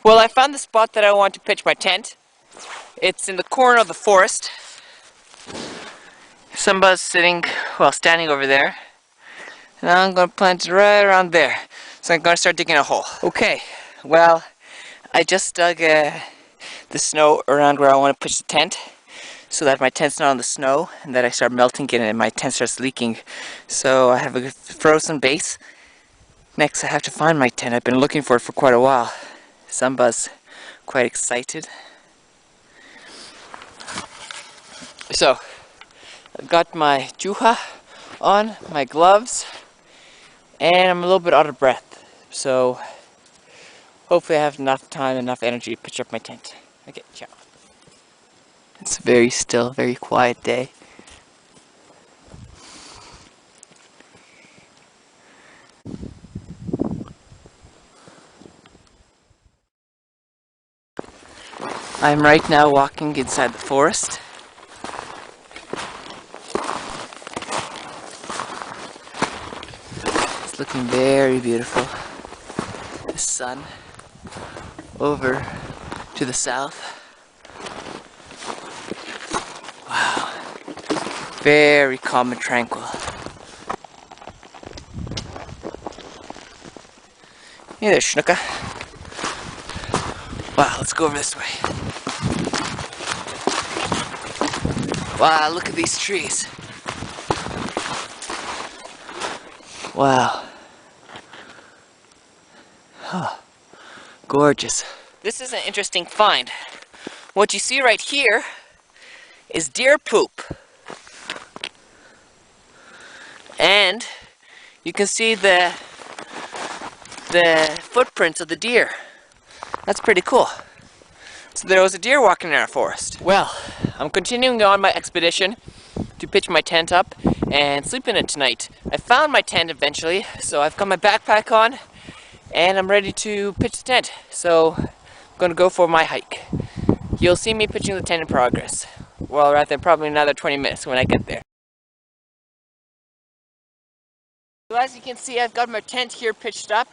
Well, I found the spot that I want to pitch my tent. It's in the corner of the forest. Somebody's standing over there. And I'm going to plant it right around there. So I'm going to start digging a hole. Okay, well, I just dug the snow around where I want to pitch the tent, so that my tent's not on the snow and that I start melting it and my tent starts leaking. So I have a frozen base. Next I have to find my tent. I've been looking for it for quite a while. Samba's quite excited. So I've got my juha on, my gloves, and I'm a little bit out of breath. So hopefully I have enough time, enough energy to pitch up my tent. Okay, ciao. It's a very still, very quiet day. I'm right now walking inside the forest. It's looking very beautiful. The sun over to the south. Wow. Very calm and tranquil. Hey there, Shnooka. Wow, let's go over this way. Wow, look at these trees. Wow. Oh, gorgeous. This is an interesting find. What you see right here is deer poop. And you can see the footprints of the deer. That's pretty cool. So there was a deer walking in our forest. Well, I'm continuing on my expedition to pitch my tent up and sleep in it tonight. I found my tent eventually, so I've got my backpack on and I'm ready to pitch the tent. So I'm gonna go for my hike. You'll see me pitching the tent in progress. Well, rather probably another 20 minutes when I get there. So as you can see, I've got my tent here pitched up.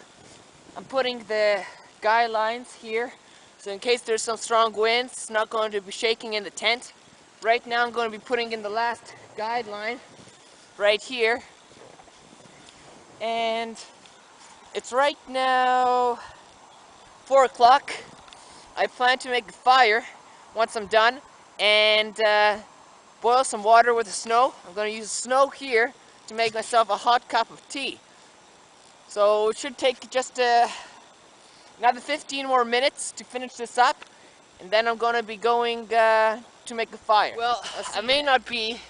I'm putting the guy lines here, so in case there's some strong winds, it's not going to be shaking in the tent. Right now I'm going to be putting in the last guideline right here. And it's right now 4 o'clock. I plan to make a fire once I'm done and boil some water with the snow. I'm going to use snow here to make myself a hot cup of tea. So it should take just another 15 more minutes to finish this up, and then I'm going to be going to make a fire. Well, I may not be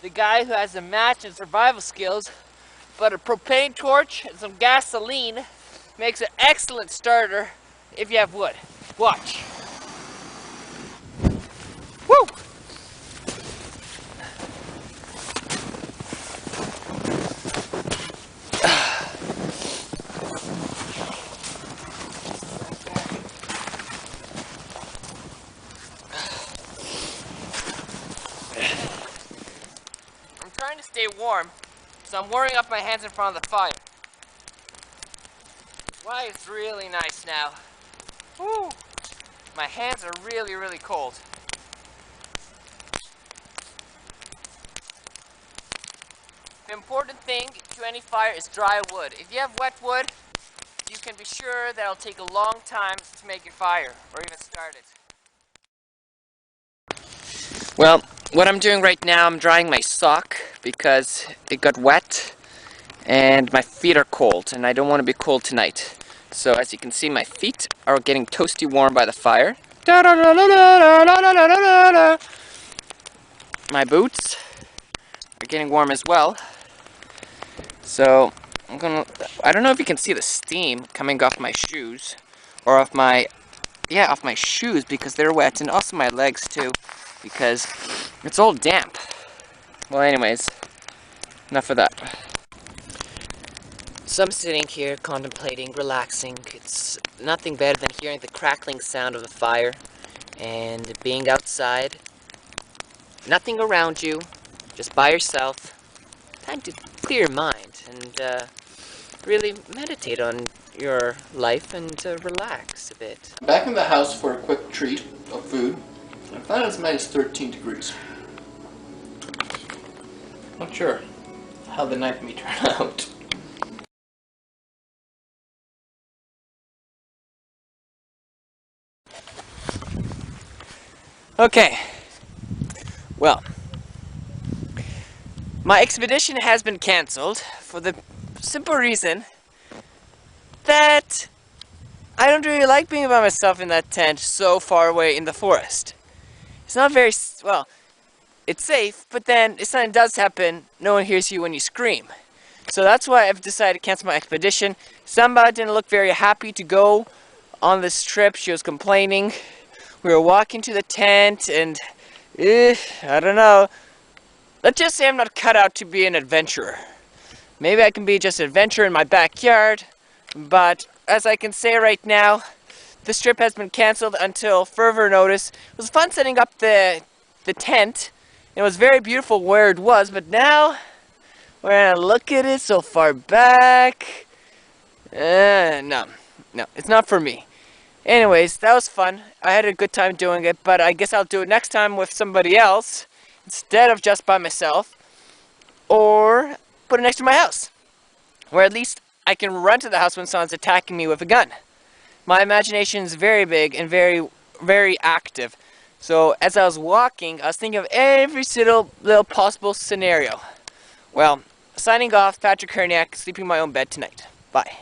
the guy who has the match and survival skills, but a propane torch and some gasoline makes an excellent starter if you have wood. Watch. Woo! I'm trying to stay warm, so I'm warming up my hands in front of the fire. Why, it's really nice now. Woo! My hands are really, really cold. The important thing to any fire is dry wood. If you have wet wood, you can be sure that it'll take a long time to make your fire, or even start it. Well, what I'm doing right now, I'm drying my sock because it got wet and my feet are cold and I don't want to be cold tonight. So as you can see, my feet are getting toasty warm by the fire. My boots are getting warm as well. So I don't know if you can see the steam coming off my shoes, or off my shoes because they're wet, and also my legs too, because it's all damp. Well, anyways, enough of that. So I'm sitting here contemplating, relaxing. It's nothing better than hearing the crackling sound of the fire and being outside. Nothing around you, just by yourself. Time to clear your mind and really meditate on your life and to relax a bit. Back in the house for a quick treat of food. I found it's minus 13 degrees. Not sure how the night may turn out. Okay, well, my expedition has been cancelled for the simple reason that I don't really like being by myself in that tent so far away in the forest. It's not very, well, it's safe, but then if something does happen, no one hears you when you scream. So that's why I've decided to cancel my expedition. Samba didn't look very happy to go on this trip. She was complaining. We were walking to the tent and, I don't know. Let's just say I'm not cut out to be an adventurer. Maybe I can be just an adventurer in my backyard, but as I can say right now, this trip has been canceled until further notice. It was fun setting up the tent. It was very beautiful where it was, but now when I look at it so far back, no, it's not for me. Anyways, that was fun. I had a good time doing it, but I guess I'll do it next time with somebody else instead of just by myself, or put it next to my house, where at least I can run to the house when someone's attacking me with a gun. My imagination is very big and very, very active. So as I was walking, I was thinking of every little possible scenario. Well, signing off, Patrick Herniak, sleeping in my own bed tonight. Bye.